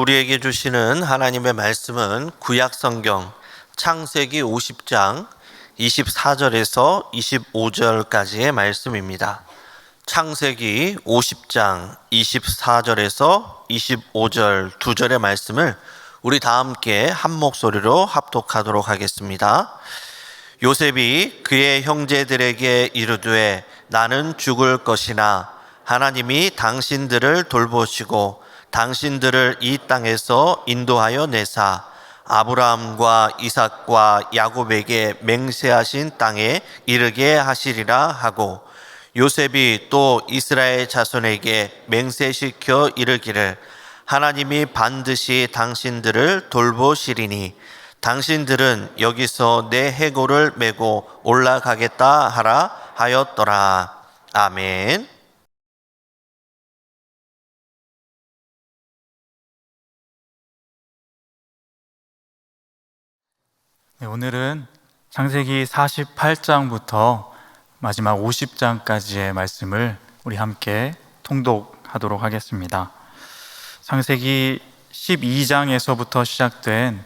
우리에게 주시는 하나님의 말씀은 구약성경 창세기 50장 24절에서 25절까지의 말씀입니다. 창세기 50장 24절에서 25절 두 절의 말씀을 우리 다 함께 한 목소리로 합독하도록 하겠습니다. 요셉이 그의 형제들에게 이르되 나는 죽을 것이나 하나님이 당신들을 돌보시고 당신들을 이 땅에서 인도하여 내사 아브라함과 이삭과 야곱에게 맹세하신 땅에 이르게 하시리라 하고, 요셉이 또 이스라엘 자손에게 맹세시켜 이르기를 하나님이 반드시 당신들을 돌보시리니 당신들은 여기서 내 해골을 메고 올라가겠다 하라 하였더라. 아멘. 네, 오늘은 창세기 48장부터 마지막 50장까지의 말씀을 우리 함께 통독하도록 하겠습니다. 창세기 12장에서부터 시작된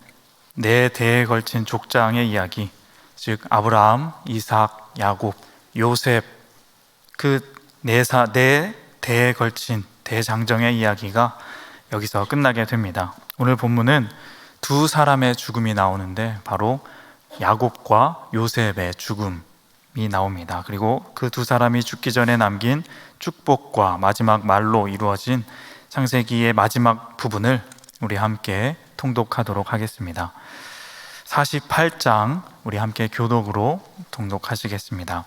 네 대에 걸친 족장의 이야기, 즉 아브라함, 이삭, 야곱, 요셉, 그 네 대에 걸친 대장정의 이야기가 여기서 끝나게 됩니다. 오늘 본문은 두 사람의 죽음이 나오는데 바로 야곱과 요셉의 죽음이 나옵니다. 그리고 그 두 사람이 죽기 전에 남긴 축복과 마지막 말로 이루어진 창세기의 마지막 부분을 우리 함께 통독하도록 하겠습니다. 48장 우리 함께 교독으로 통독하시겠습니다.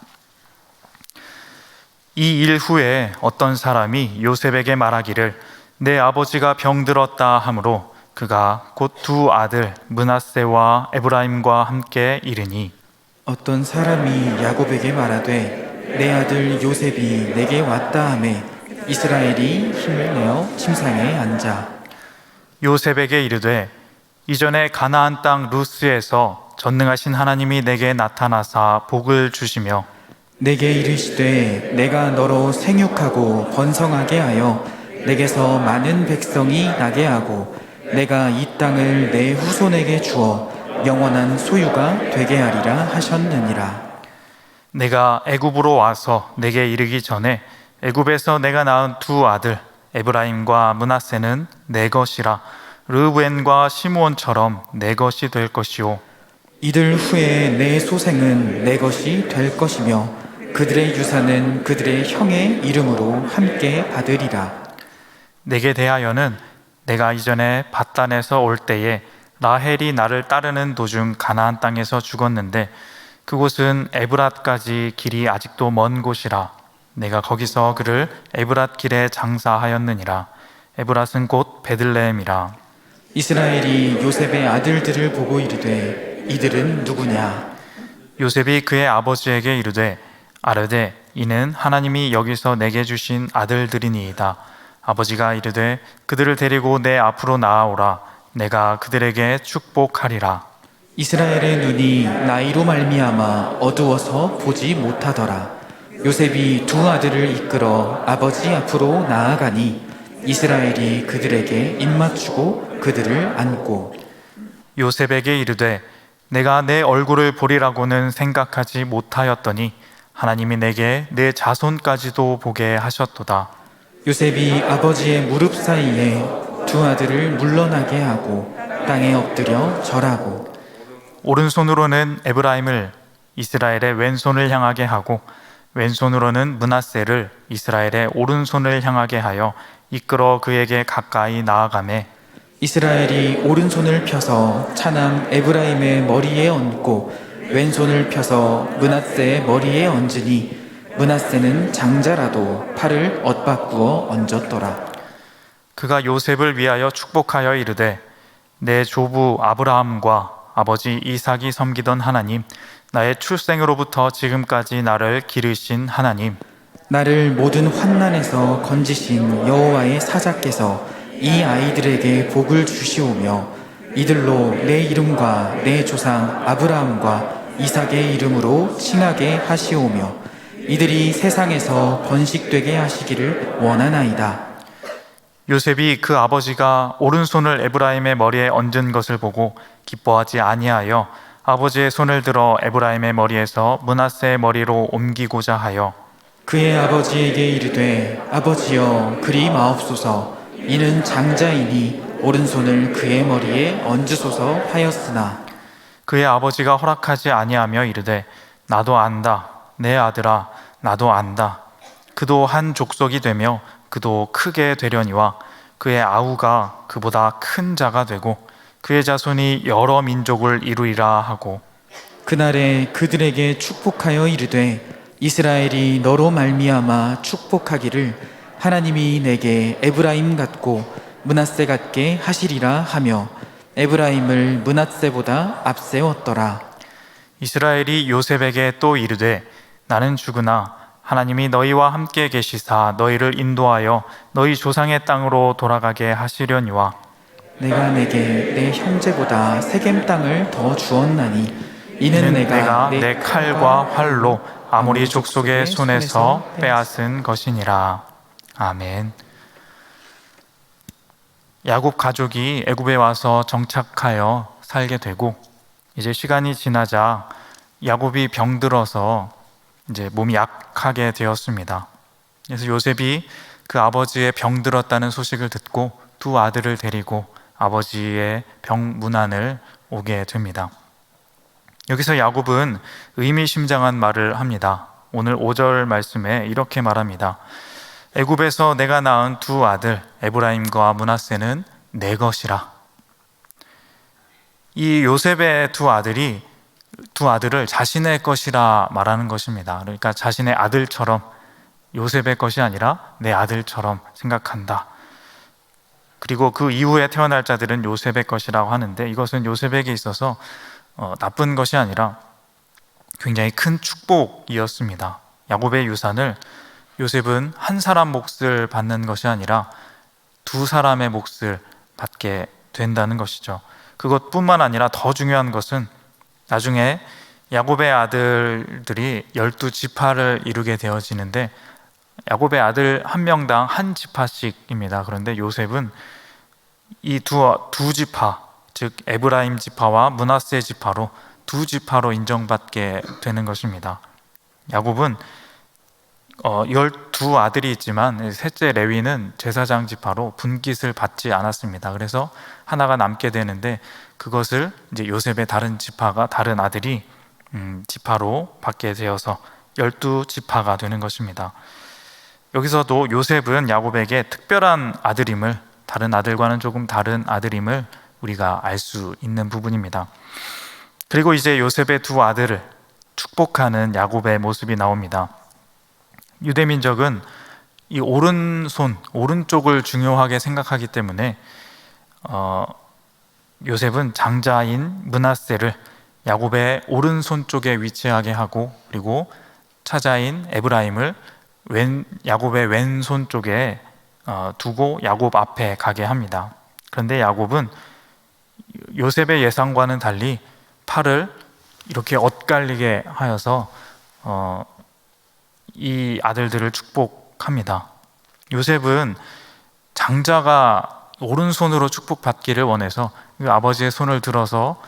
이 일 후에 어떤 사람이 요셉에게 말하기를 내 아버지가 병들었다 하므로 그가 곧 두 아들 므낫세와 에브라임과 함께 이르니, 어떤 사람이 야곱에게 말하되 내 아들 요셉이 내게 왔다 하매 이스라엘이 힘을 내어 침상에 앉아 요셉에게 이르되 이전에 가나안 땅 루스에서 전능하신 하나님이 내게 나타나사 복을 주시며 내게 이르시되 내가 너로 생육하고 번성하게 하여 내게서 많은 백성이 나게 하고 내가 이 땅을 내 후손에게 주어 영원한 소유가 되게 하리라 하셨느니라. 내가 애굽으로 와서 내게 이르기 전에 애굽에서 내가 낳은 두 아들 에브라임과 므낫세는 내 것이라 르우벤과 시므온처럼 내 것이 될 것이요 이들 후에 내 소생은 내 것이 될 것이며 그들의 유산은 그들의 형의 이름으로 함께 받으리라. 내게 대하여는 내가 이전에 밧단에서 올 때에 라헬이 나를 따르는 도중 가나안 땅에서 죽었는데 그곳은 에브랏까지 길이 아직도 먼 곳이라 내가 거기서 그를 에브랏 길에 장사하였느니라. 에브랏은 곧 베들레헴이라. 이스라엘이 요셉의 아들들을 보고 이르되 이들은 누구냐? 요셉이 그의 아버지에게 이르되 아르되 이는 하나님이 여기서 내게 주신 아들들이니이다. 아버지가 이르되 그들을 데리고 내 앞으로 나아오라. 내가 그들에게 축복하리라. 이스라엘의 눈이 나이로 말미암아 어두워서 보지 못하더라. 요셉이 두 아들을 이끌어 아버지 앞으로 나아가니 이스라엘이 그들에게 입맞추고 그들을 안고 요셉에게 이르되 내가 내 얼굴을 보리라고는 생각하지 못하였더니 하나님이 내게 내 자손까지도 보게 하셨도다. 요셉이 아버지의 무릎 사이에 두 아들을 물러나게 하고 땅에 엎드려 절하고 오른손으로는 에브라임을 이스라엘의 왼손을 향하게 하고 왼손으로는 므낫세를 이스라엘의 오른손을 향하게 하여 이끌어 그에게 가까이 나아가매 이스라엘이 오른손을 펴서 차남 에브라임의 머리에 얹고 왼손을 펴서 므낫세의 머리에 얹으니 므낫세는 장자라도 팔을 엇바꾸어 얹었더라. 그가 요셉을 위하여 축복하여 이르되 내 조부 아브라함과 아버지 이삭이 섬기던 하나님, 나의 출생으로부터 지금까지 나를 기르신 하나님, 나를 모든 환난에서 건지신 여호와의 사자께서 이 아이들에게 복을 주시오며 이들로 내 이름과 내 조상 아브라함과 이삭의 이름으로 칭하게 하시오며 이들이 세상에서 번식되게 하시기를 원하나이다. 요셉이 그 아버지가 오른손을 에브라임의 머리에 얹은 것을 보고 기뻐하지 아니하여 아버지의 손을 들어 에브라임의 머리에서 므낫세의 머리로 옮기고자 하여 그의 아버지에게 이르되 아버지여 그리 마옵소서 이는 장자이니 오른손을 그의 머리에 얹으소서 하였으나 그의 아버지가 허락하지 아니하며 이르되 나도 안다 내 아들아 나도 안다 그도 한 족속이 되며 그도 크게 되려니와 그의 아우가 그보다 큰 자가 되고 그의 자손이 여러 민족을 이루리라 하고 그날에 그들에게 축복하여 이르되 이스라엘이 너로 말미암아 축복하기를 하나님이 내게 에브라임 같고 므낫세 같게 하시리라 하며 에브라임을 므낫세보다 앞세웠더라. 이스라엘이 요셉에게 또 이르되 나는 죽으나 하나님이 너희와 함께 계시사 너희를 인도하여 너희 조상의 땅으로 돌아가게 하시려니와 내가 내게 내 형제보다 세겜 땅을 더 주었나니 이는 내가 내 칼과 활로 아모리 족속의 손에서 빼앗은 것이니라. 아멘. 야곱 가족이 애굽에 와서 정착하여 살게 되고 이제 시간이 지나자 야곱이 병들어서 이제 몸이 약하게 되었습니다. 그래서 요셉이 그 아버지의 병들었다는 소식을 듣고 두 아들을 데리고 아버지의 병 문안을 오게 됩니다. 여기서 야곱은 의미심장한 말을 합니다. 오늘 5절 말씀에 이렇게 말합니다. 애굽에서 내가 낳은 두 아들 에브라임과 므낫세는 내 것이라. 이 요셉의 두 아들을 자신의 것이라 말하는 것입니다. 그러니까 자신의 아들처럼, 요셉의 것이 아니라 내 아들처럼 생각한다. 그리고 그 이후에 태어날 자들은 요셉의 것이라고 하는데 이것은 요셉에게 있어서 나쁜 것이 아니라 굉장히 큰 축복이었습니다. 야곱의 유산을 요셉은 한 사람 몫을 받는 것이 아니라 두 사람의 몫을 받게 된다는 것이죠. 그것뿐만 아니라 더 중요한 것은 나중에 야곱의 아들들이 12지파를 이루게 되어지는데 야곱의 아들 한 명당 한 지파씩입니다. 그런데 요셉은 이 두 지파, 즉 에브라임 지파와 므낫세 지파로 두 지파로 인정받게 되는 것입니다. 야곱은 12아들이 있지만 셋째 레위는 제사장 지파로 분깃을 받지 않았습니다. 그래서 하나가 남게 되는데 그것을 이제 요셉의 다른 지파가 다른 아들이 지파로 받게 되어서 12지파가 되는 것입니다. 여기서도 요셉은 야곱에게 특별한 아들임을, 다른 아들과는 조금 다른 아들임을 우리가 알 수 있는 부분입니다. 그리고 이제 요셉의 두 아들을 축복하는 야곱의 모습이 나옵니다. 유대민족은 이 오른쪽을 중요하게 생각하기 때문에 요셉은 장자인 므낫세를 야곱의 오른손 쪽에 위치하게 하고 그리고 차자인 에브라임을 야곱의 왼손 쪽에 두고 야곱 앞에 가게 합니다. 그런데 야곱은 요셉의 예상과는 달리 팔을 이렇게 엇갈리게 하여서 이 아들들을 축복합니다. 요셉은 장자가 오른손으로 축복받기를 원해서 아버지의 손을 들어서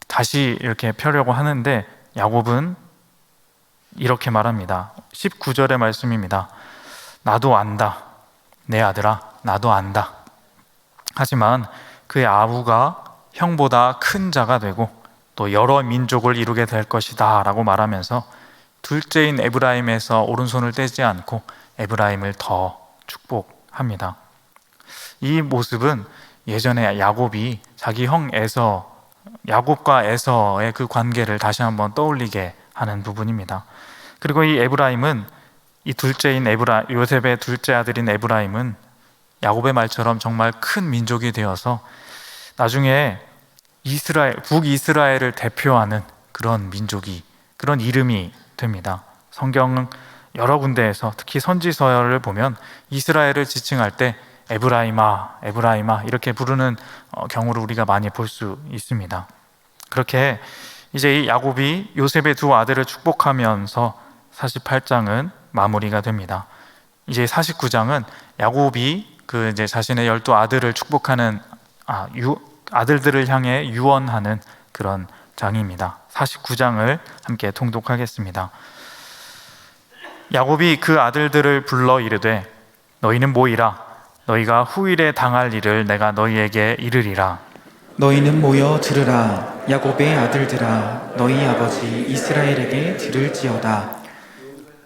다시 이렇게 펴려고 하는데 야곱은 이렇게 말합니다. 19절의 말씀입니다. 나도 안다. 내 아들아, 나도 안다. 하지만 그의 아우가 형보다 큰 자가 되고 또 여러 민족을 이루게 될 것이다 라고 말하면서 둘째인 에브라임에서 오른손을 떼지 않고 에브라임을 더 축복합니다. 이 모습은 예전에 야곱이 자기 형 야곱과 에서의 그 관계를 다시 한번 떠올리게 하는 부분입니다. 그리고 이 에브라임은 이 요셉의 둘째 아들인 에브라임은 야곱의 말처럼 정말 큰 민족이 되어서 나중에 북이스라엘을 대표하는 그런 민족이, 그런 이름이 됩니다. 성경 여러 군데에서 특히 선지서를 보면 이스라엘을 지칭할 때 에브라임아, 에브라임아 이렇게 부르는 경우를 우리가 많이 볼 수 있습니다. 그렇게 이제 이 야곱이 요셉의 두 아들을 축복하면서 48장은 마무리가 됩니다. 이제 49장은 야곱이 그 이제 자신의 12아들을 축복하는 아들들을 향해 유언하는 그런 장입니다. 49장을 함께 통독하겠습니다. 야곱이 그 아들들을 불러 이르되 너희는 모이라. 너희가 후일에 당할 일을 내가 너희에게 이르리라. 너희는 모여 들으라. 야곱의 아들들아, 너희 아버지 이스라엘에게 들을지어다.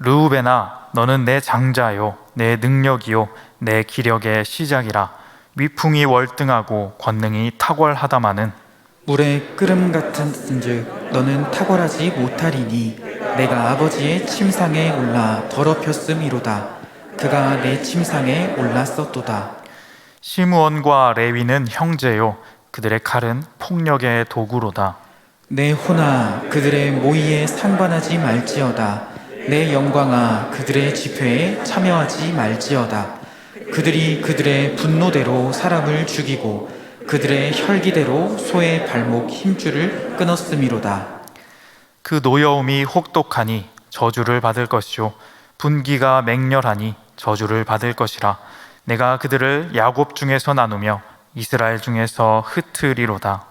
르우벤아, 너는 내 장자요 내 능력이요 내 기력의 시작이라. 위풍이 월등하고 권능이 탁월하다마는 물에 끓음 같은즉 너는 탁월하지 못하리니 내가 아버지의 침상에 올라 더럽혔음이로다. 그가 내 침상에 올랐었도다. 시므온과 레위는 형제요 그들의 칼은 폭력의 도구로다. 내 혼아, 그들의 모의에 상관하지 말지어다. 내 영광아, 그들의 집회에 참여하지 말지어다. 그들이 그들의 분노대로 사람을 죽이고 그들의 혈기대로 소의 발목 힘줄을 끊었음이로다. 그 노여움이 혹독하니 저주를 받을 것이요 분기가 맹렬하니 저주를 받을 것이라. 내가 그들을 야곱 중에서 나누며 이스라엘 중에서 흩으리로다.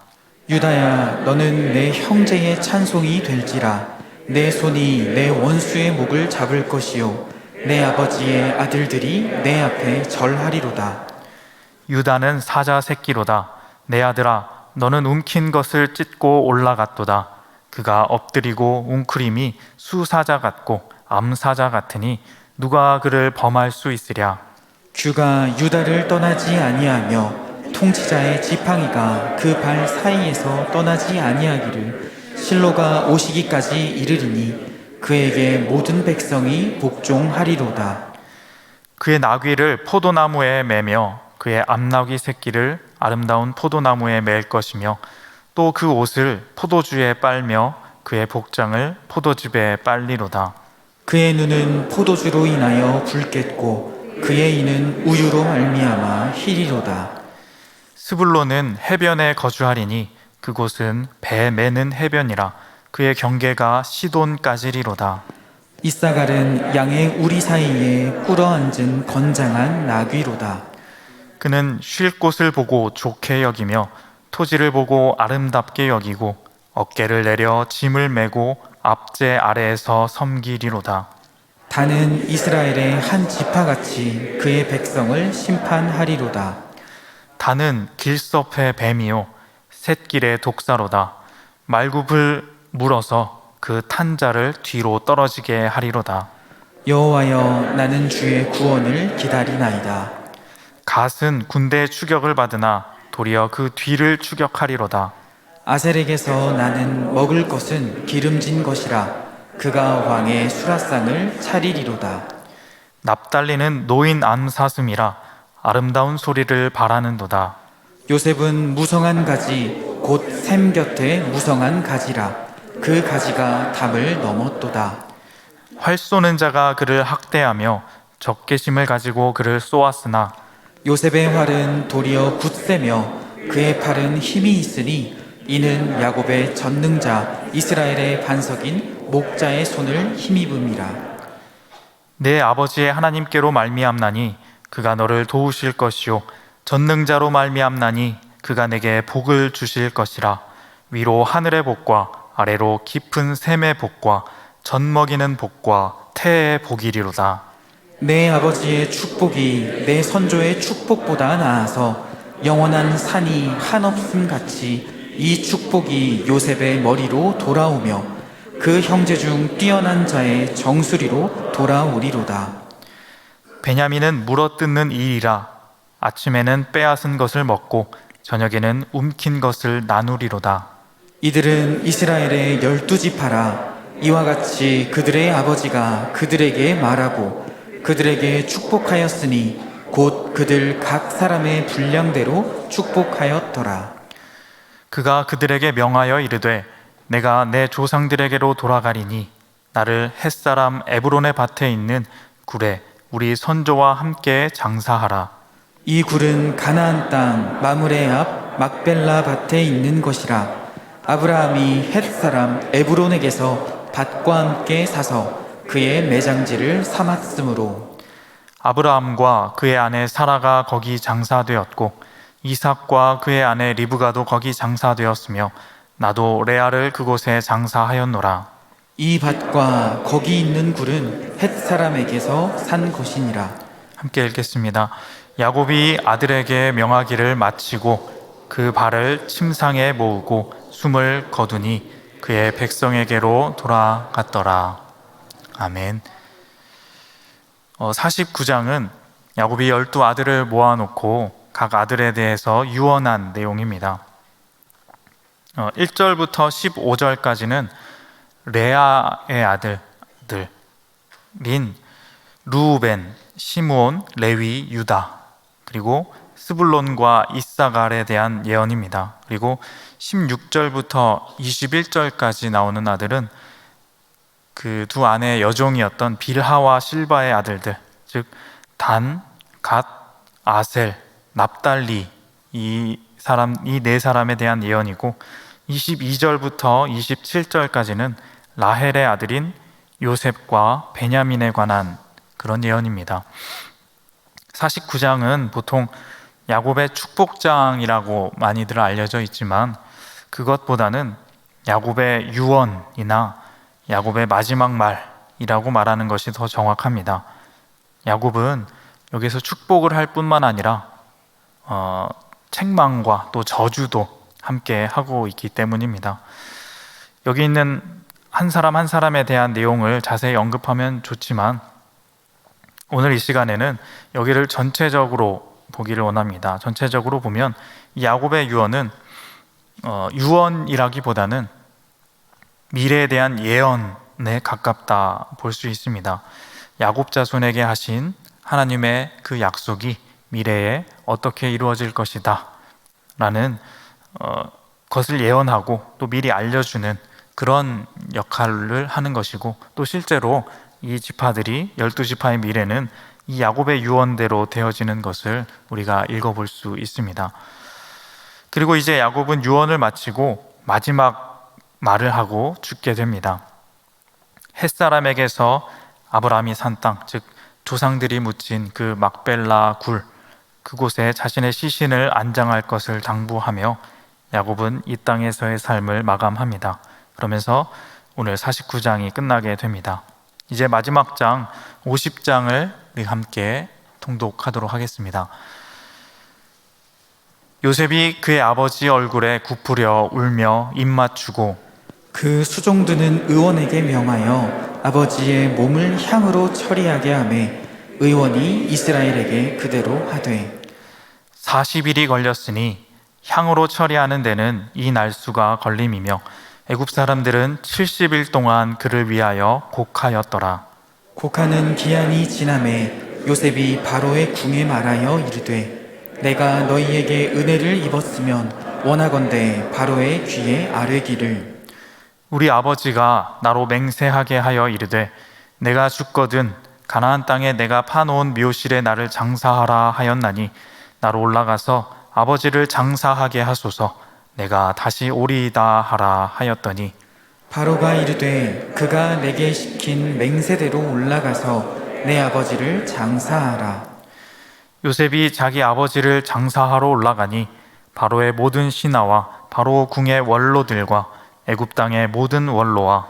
유다야, 너는 내 형제의 찬송이 될지라. 내 손이 내 원수의 목을 잡을 것이요 내 아버지의 아들들이 내 앞에 절하리로다. 유다는 사자 새끼로다. 내 아들아, 너는 움킨 것을 찢고 올라갔도다. 그가 엎드리고 웅크림이 수사자 같고 암사자 같으니 누가 그를 범할 수 있으랴. 주가 유다를 떠나지 아니하며 통치자의 지팡이가 그 발 사이에서 떠나지 아니하기를 실로가 오시기까지 이르리니 그에게 모든 백성이 복종하리로다. 그의 나귀를 포도나무에 매며 그의 암나귀 새끼를 아름다운 포도나무에 맬 것이며 또 그 옷을 포도주에 빨며 그의 복장을 포도즙에 빨리로다. 그의 눈은 포도주로 인하여 붉겠고 그의 이는 우유로 말미암아 희리로다. 스불론은 해변에 거주하리니 그곳은 배 매는 해변이라. 그의 경계가 시돈까지리로다. 이사갈은 양의 우리 사이에 꿇어앉은 건장한 나귀로다. 그는 쉴 곳을 보고 좋게 여기며 토지를 보고 아름답게 여기고 어깨를 내려 짐을 메고 앞제 아래에서 섬기리로다. 다는 이스라엘의 한 지파같이 그의 백성을 심판하리로다. 다는 길섭의 뱀이요 샛길의 독사로다. 말굽을 물어서 그 탄자를 뒤로 떨어지게 하리로다. 여호와여, 나는 주의 구원을 기다리나이다. 갓은 군대의 추격을 받으나 도리어 그 뒤를 추격하리로다. 아셀에게서 나는 먹을 것은 기름진 것이라. 그가 왕의 수라상을 차리리로다. 납달리는 노인 암사슴이라. 아름다운 소리를 바라는도다. 요셉은 무성한 가지 곧 샘 곁에 무성한 가지라. 그 가지가 담을 넘었도다. 활 쏘는 자가 그를 학대하며 적개심을 가지고 그를 쏘았으나 요셉의 활은 도리어 굳세며 그의 팔은 힘이 있으니 이는 야곱의 전능자 이스라엘의 반석인 목자의 손을 힘입음이라. 내 아버지의 하나님께로 말미암나니 그가 너를 도우실 것이요 전능자로 말미암나니 그가 내게 복을 주실 것이라. 위로 하늘의 복과 아래로 깊은 샘의 복과 젖 먹이는 복과 태의 복이리로다. 내 아버지의 축복이 내 선조의 축복보다 나아서 영원한 산이 한없음 같이 이 축복이 요셉의 머리로 돌아오며 그 형제 중 뛰어난 자의 정수리로 돌아오리로다. 베냐민은 물어뜯는 이이라. 아침에는 빼앗은 것을 먹고 저녁에는 움킨 것을 나누리로다. 이들은 이스라엘의 12지파라. 이와 같이 그들의 아버지가 그들에게 말하고 그들에게 축복하였으니 곧 그들 각 사람의 분량대로 축복하였더라. 그가 그들에게 명하여 이르되 내가 내 조상들에게로 돌아가리니 나를 햇사람 에브론의 밭에 있는 굴에 우리 선조와 함께 장사하라. 이 굴은 가나안 땅 마므레 앞 막벨라 밭에 있는 것이라. 아브라함이 햇사람 에브론에게서 밭과 함께 사서 그의 매장지를 삼았으므로. 아브라함과 그의 아내 사라가 거기 장사되었고 이삭과 그의 아내 리브가도 거기 장사되었으며 나도 레아를 그곳에 장사하였노라. 이 밭과 거기 있는 굴은 헷 사람에게서 산 것이니라. 함께 읽겠습니다. 야곱이 아들에게 명하기를 마치고 그 발을 침상에 모으고 숨을 거두니 그의 백성에게로 돌아갔더라. 아멘. 49장은 야곱이 12아들을 모아놓고 각 아들에 대해서 유언한 내용입니다. 1절부터 15절까지는 레아의 아들들인 루벤, 시므온, 레위, 유다, 그리고 스불론과 이사갈에 대한 예언입니다. 그리고 16절부터 21절까지 나오는 아들은 그 두 아내의 여종이었던 빌하와 실바의 아들들, 즉 단, 갓, 아셀, 납달리, 이 네 사람에 대한 예언이고 22절부터 27절까지는 라헬의 아들인 요셉과 베냐민에 관한 그런 예언입니다. 49장은 보통 야곱의 축복장이라고 많이들 알려져 있지만 그것보다는 야곱의 유언이나 야곱의 마지막 말이라고 말하는 것이 더 정확합니다. 야곱은 여기서 축복을 할 뿐만 아니라 책망과 또 저주도 함께 하고 있기 때문입니다. 여기 있는 한 사람 한 사람에 대한 내용을 자세히 언급하면 좋지만 오늘 이 시간에는 여기를 전체적으로 보기를 원합니다. 전체적으로 보면 이 야곱의 유언은 유언이라기보다는 미래에 대한 예언에 가깝다 볼 수 있습니다. 야곱 자손에게 하신 하나님의 그 약속이 미래에 어떻게 이루어질 것이다 라는 것을 예언하고 또 미리 알려주는 그런 역할을 하는 것이고, 또 실제로 이 지파들이 12지파의 미래는 이 야곱의 유언대로 되어지는 것을 우리가 읽어볼 수 있습니다. 그리고 이제 야곱은 유언을 마치고 마지막 말을 하고 죽게 됩니다. 햇사람에게서 아브라함이 산 땅, 즉 조상들이 묻힌 그 막벨라 굴, 그곳에 자신의 시신을 안장할 것을 당부하며 야곱은 이 땅에서의 삶을 마감합니다. 그러면서 오늘 49장이 끝나게 됩니다. 이제 마지막 장 50장을 우리 함께 통독하도록 하겠습니다. 요셉이 그의 아버지 얼굴에 굽으려 울며 입 맞추고 그 수종드는 의원에게 명하여 아버지의 몸을 향으로 처리하게 하매 의원이 이스라엘에게 그대로 하되 40일이 걸렸으니 향으로 처리하는 데는 이 날수가 걸림이며 애굽 사람들은 70일 동안 그를 위하여 곡하였더라. 곡하는 기한이 지남에 요셉이 바로의 궁에 말하여 이르되 내가 너희에게 은혜를 입었으면 원하건대 바로의 귀에 아뢰기를 우리 아버지가 나로 맹세하게 하여 이르되 내가 죽거든 가나안 땅에 내가 파놓은 묘실에 나를 장사하라 하였나니 나로 올라가서 아버지를 장사하게 하소서. 내가 다시 오리이다 하라 하였더니 바로가 이르되 그가 내게 시킨 맹세대로 올라가서 내 아버지를 장사하라. 요셉이 자기 아버지를 장사하러 올라가니 바로의 모든 신하와 바로 궁의 원로들과 애굽 땅의 모든 원로와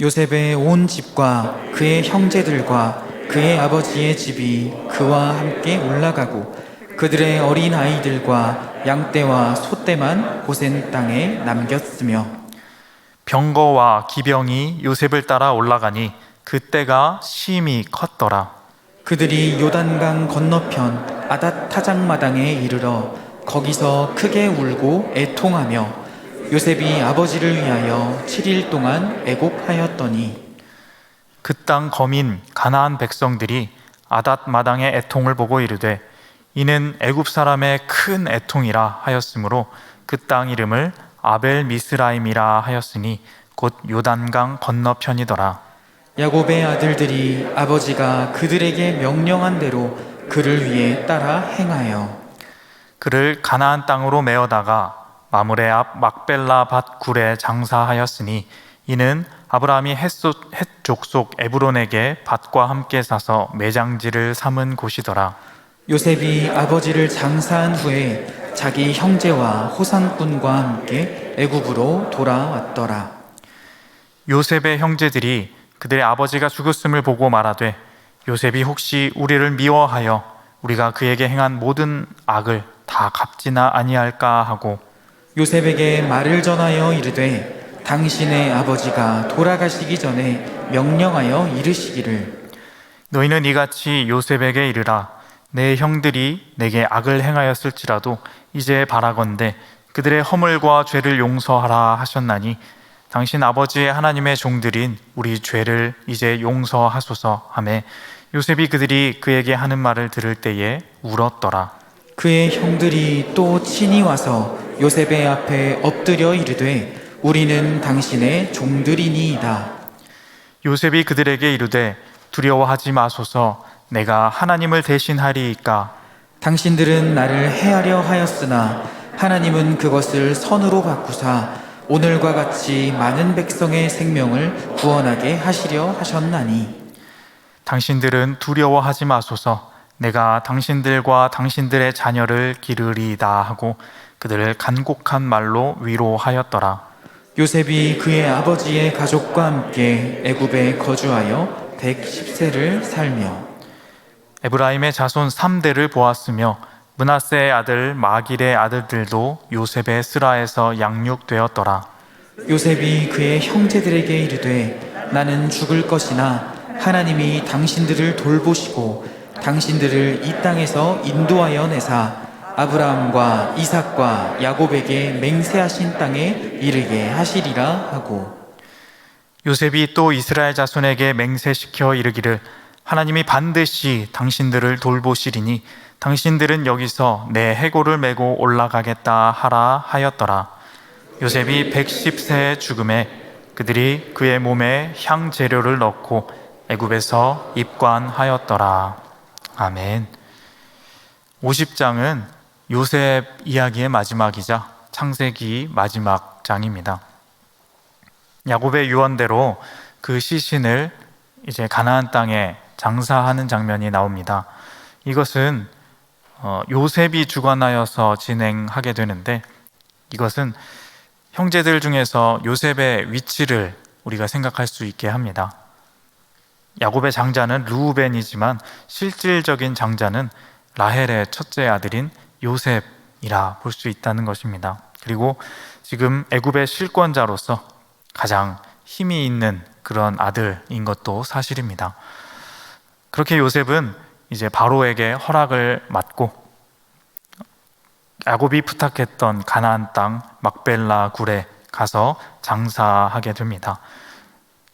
요셉의 온 집과 그의 형제들과 그의 아버지의 집이 그와 함께 올라가고 그들의 어린 아이들과 양떼와 소떼만 고센 땅에 남겼으며 병거와 기병이 요셉을 따라 올라가니 그때가 심히 컸더라. 그들이 요단강 건너편 아닷 타작마당에 이르러 거기서 크게 울고 애통하며 요셉이 아버지를 위하여 7일 동안 애곡하였더니 그 땅 거민 가나안 백성들이 아닷 마당의 애통을 보고 이르되 이는 애굽 사람의 큰 애통이라 하였으므로 그 땅 이름을 아벨 미스라임이라 하였으니 곧 요단강 건너편이더라. 야곱의 아들들이 아버지가 그들에게 명령한 대로 그를 위해 따라 행하여 그를 가나안 땅으로 메어다가 마므레 앞 막벨라 밭 굴에 장사하였으니 이는 아브라함이 헷 족속 에브론에게 밭과 함께 사서 매장지를 삼은 곳이더라. 요셉이 아버지를 장사한 후에 자기 형제와 호상꾼과 함께 애굽으로 돌아왔더라. 요셉의 형제들이 그들의 아버지가 죽었음을 보고 말하되 요셉이 혹시 우리를 미워하여 우리가 그에게 행한 모든 악을 다 갚지나 아니할까 하고 요셉에게 말을 전하여 이르되 당신의 아버지가 돌아가시기 전에 명령하여 이르시기를 너희는 이같이 요셉에게 이르라. 내 형들이 내게 악을 행하였을지라도 이제 바라건대 그들의 허물과 죄를 용서하라 하셨나니 당신 아버지의 하나님의 종들인 우리 죄를 이제 용서하소서 하매 요셉이 그들이 그에게 하는 말을 들을 때에 울었더라. 그의 형들이 또 친히 와서 요셉의 앞에 엎드려 이르되 우리는 당신의 종들이니이다. 요셉이 그들에게 이르되 두려워하지 마소서. 내가 하나님을 대신하리이까. 당신들은 나를 해하려 하였으나 하나님은 그것을 선으로 바꾸사 오늘과 같이 많은 백성의 생명을 구원하게 하시려 하셨나니 당신들은 두려워하지 마소서. 내가 당신들과 당신들의 자녀를 기르리이다 하고 그들을 간곡한 말로 위로하였더라. 요셉이 그의 아버지의 가족과 함께 애굽에 거주하여 110세를 살며 에브라임의 자손 3대를 보았으며 므낫세의 아들 마길의 아들들도 요셉의 스라에서 양육되었더라. 요셉이 그의 형제들에게 이르되 나는 죽을 것이나 하나님이 당신들을 돌보시고 당신들을 이 땅에서 인도하여 내사 아브라함과 이삭과 야곱에게 맹세하신 땅에 이르게 하시리라 하고 요셉이 또 이스라엘 자손에게 맹세시켜 이르기를 하나님이 반드시 당신들을 돌보시리니 당신들은 여기서 내 해골을 메고 올라가겠다 하라 하였더라. 요셉이 110세의 죽음에 그들이 그의 몸에 향 재료를 넣고 애굽에서 입관하였더라. 아멘. 50장은 요셉 이야기의 마지막이자 창세기 마지막 장입니다. 야곱의 유언대로 그 시신을 이제 가나안 땅에 장사하는 장면이 나옵니다. 이것은 요셉이 주관하여서 진행하게 되는데 이것은 형제들 중에서 요셉의 위치를 우리가 생각할 수 있게 합니다. 야곱의 장자는 르우벤이지만 실질적인 장자는 라헬의 첫째 아들인 요셉이라 볼 수 있다는 것입니다. 그리고 지금 애굽의 실권자로서 가장 힘이 있는 그런 아들인 것도 사실입니다. 그렇게 요셉은 이제 바로에게 허락을 받고 야곱이 부탁했던 가나안 땅 막벨라 굴에 가서 장사하게 됩니다.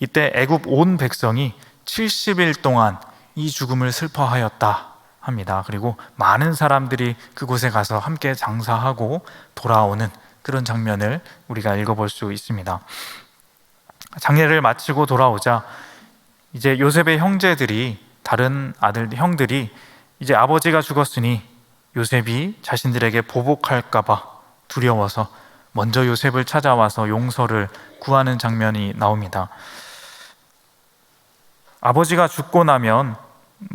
이때 애굽 온 백성이 70일 동안 이 죽음을 슬퍼하였다 합니다. 그리고 많은 사람들이 그곳에 가서 함께 장사하고 돌아오는 그런 장면을 우리가 읽어볼 수 있습니다. 장례를 마치고 돌아오자 이제 요셉의 형제들이 다른 형들이 이제 아버지가 죽었으니 요셉이 자신들에게 보복할까봐 두려워서 먼저 요셉을 찾아와서 용서를 구하는 장면이 나옵니다. 아버지가 죽고 나면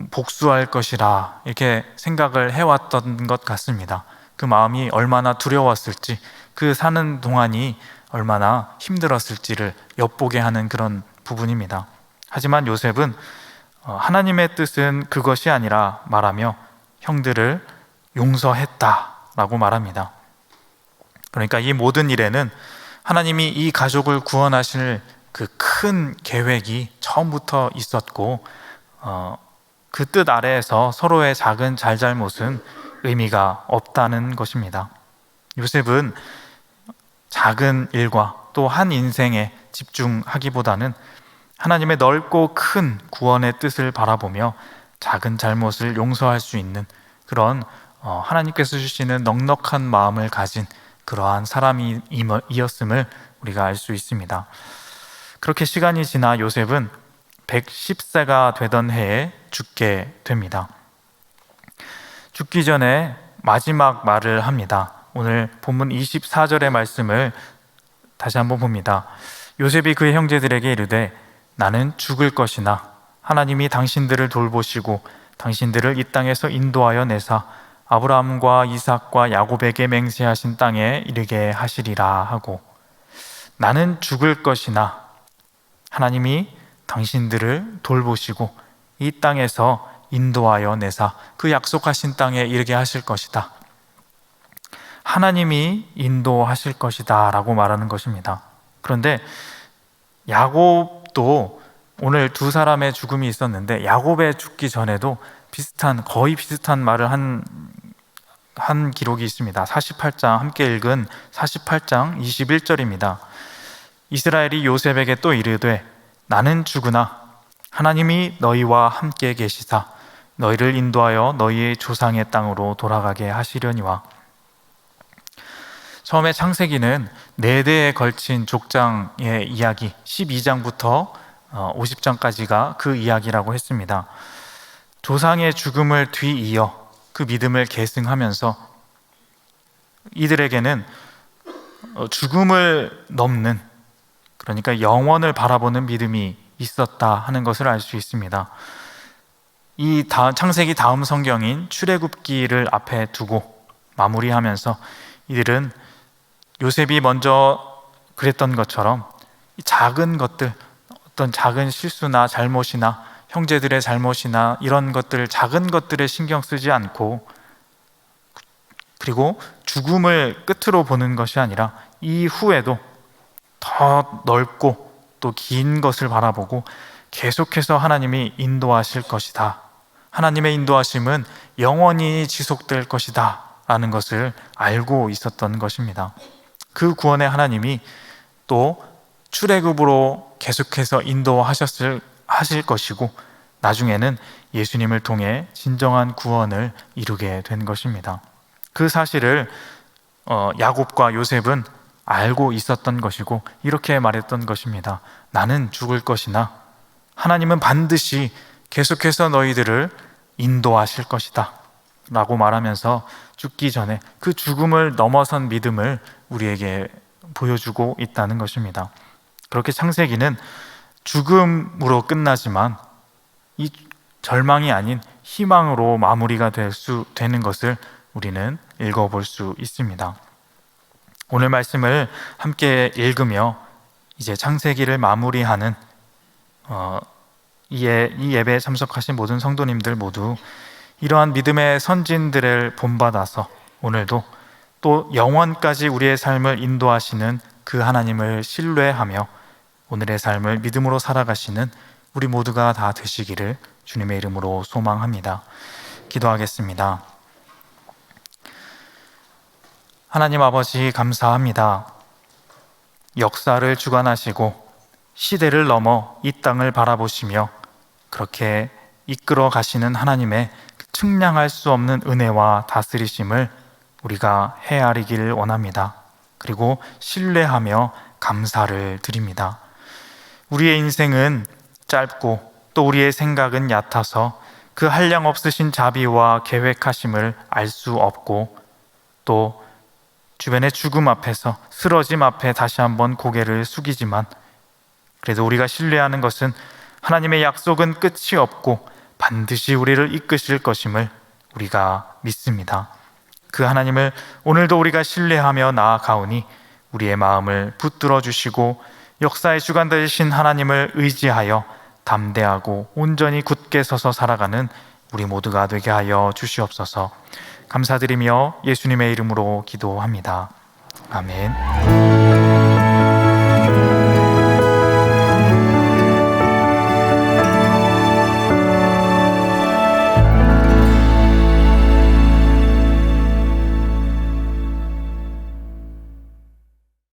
복수할 것이라 이렇게 생각을 해왔던 것 같습니다. 그 마음이 얼마나 두려웠을지, 그 사는 동안이 얼마나 힘들었을지를 엿보게 하는 그런 부분입니다. 하지만 요셉은 하나님의 뜻은 그것이 아니라 말하며 형들을 용서했다라고 말합니다. 그러니까 이 모든 일에는 하나님이 이 가족을 구원하실 그 큰 계획이 처음부터 있었고 그 뜻 아래에서 서로의 작은 잘잘못은 의미가 없다는 것입니다. 요셉은 작은 일과 또 한 인생에 집중하기보다는 하나님의 넓고 큰 구원의 뜻을 바라보며 작은 잘못을 용서할 수 있는 그런 하나님께서 주시는 넉넉한 마음을 가진 그러한 사람이었음을 우리가 알 수 있습니다. 그렇게 시간이 지나 요셉은 110세가 되던 해에 죽게 됩니다. 죽기 전에 마지막 말을 합니다. 오늘 본문 24절의 말씀을 다시 한번 봅니다. 요셉이 그의 형제들에게 이르되 나는 죽을 것이나 하나님이 당신들을 돌보시고 당신들을 이 땅에서 인도하여 내사 아브라함과 이삭과 야곱에게 맹세하신 땅에 이르게 하시리라 하고, 나는 죽을 것이나 하나님이 당신들을 돌보시고 이 땅에서 인도하여 내사 그 약속하신 땅에 이르게 하실 것이다. 하나님이 인도하실 것이다 라고 말하는 것입니다. 그런데 야곱도 오늘 두 사람의 죽음이 있었는데 야곱의 죽기 전에도 거의 비슷한 말을 한 기록이 있습니다. 48장, 함께 읽은 48장 21절입니다. 이스라엘이 요셉에게 또 이르되 나는 죽으나 하나님이 너희와 함께 계시사 너희를 인도하여 너희의 조상의 땅으로 돌아가게 하시려니와. 처음에 창세기는 4대에 걸친 족장의 이야기, 12장부터 50장까지가 그 이야기라고 했습니다. 조상의 죽음을 뒤이어 그 믿음을 계승하면서 이들에게는 죽음을 넘는, 그러니까 영원을 바라보는 믿음이 있었다 하는 것을 알 수 있습니다. 이 창세기 다음 성경인 출애굽기를 앞에 두고 마무리하면서 이들은 요셉이 먼저 그랬던 것처럼 작은 것들, 어떤 작은 실수나 잘못이나 형제들의 잘못이나 이런 것들, 작은 것들에 신경 쓰지 않고, 그리고 죽음을 끝으로 보는 것이 아니라 이후에도 더 넓고 또 긴 것을 바라보고 계속해서 하나님이 인도하실 것이다, 하나님의 인도하심은 영원히 지속될 것이다 라는 것을 알고 있었던 것입니다. 그 구원의 하나님이 또 출애굽으로 계속해서 인도하실 것이고 나중에는 예수님을 통해 진정한 구원을 이루게 된 것입니다. 그 사실을 야곱과 요셉은 알고 있었던 것이고 이렇게 말했던 것입니다. 나는 죽을 것이나 하나님은 반드시 계속해서 너희들을 인도하실 것이다 라고 말하면서 죽기 전에 그 죽음을 넘어선 믿음을 우리에게 보여주고 있다는 것입니다. 그렇게 창세기는 죽음으로 끝나지만 이 절망이 아닌 희망으로 마무리가 되는 것을 우리는 읽어볼 수 있습니다. 오늘 말씀을 함께 읽으며 이제 창세기를 마무리하는 이 예배에 참석하신 모든 성도님들 모두 이러한 믿음의 선진들을 본받아서 오늘도 또 영원까지 우리의 삶을 인도하시는 그 하나님을 신뢰하며 오늘의 삶을 믿음으로 살아가시는 우리 모두가 다 되시기를 주님의 이름으로 소망합니다. 기도하겠습니다. 하나님 아버지, 감사합니다. 역사를 주관하시고 시대를 넘어 이 땅을 바라보시며 그렇게 이끌어 가시는 하나님의 측량할 수 없는 은혜와 다스리심을 우리가 헤아리기를 원합니다. 그리고 신뢰하며 감사를 드립니다. 우리의 인생은 짧고 또 우리의 생각은 얕아서 그 한량 없으신 자비와 계획하심을 알 수 없고 또 주변의 죽음 앞에서, 쓰러짐 앞에 다시 한번 고개를 숙이지만 그래도 우리가 신뢰하는 것은 하나님의 약속은 끝이 없고 반드시 우리를 이끄실 것임을 우리가 믿습니다. 그 하나님을 오늘도 우리가 신뢰하며 나아가오니 우리의 마음을 붙들어 주시고 역사의 주관 되신 하나님을 의지하여 담대하고 온전히 굳게 서서 살아가는 우리 모두가 되게 하여 주시옵소서. 감사드리며 예수님의 이름으로 기도합니다. 아멘.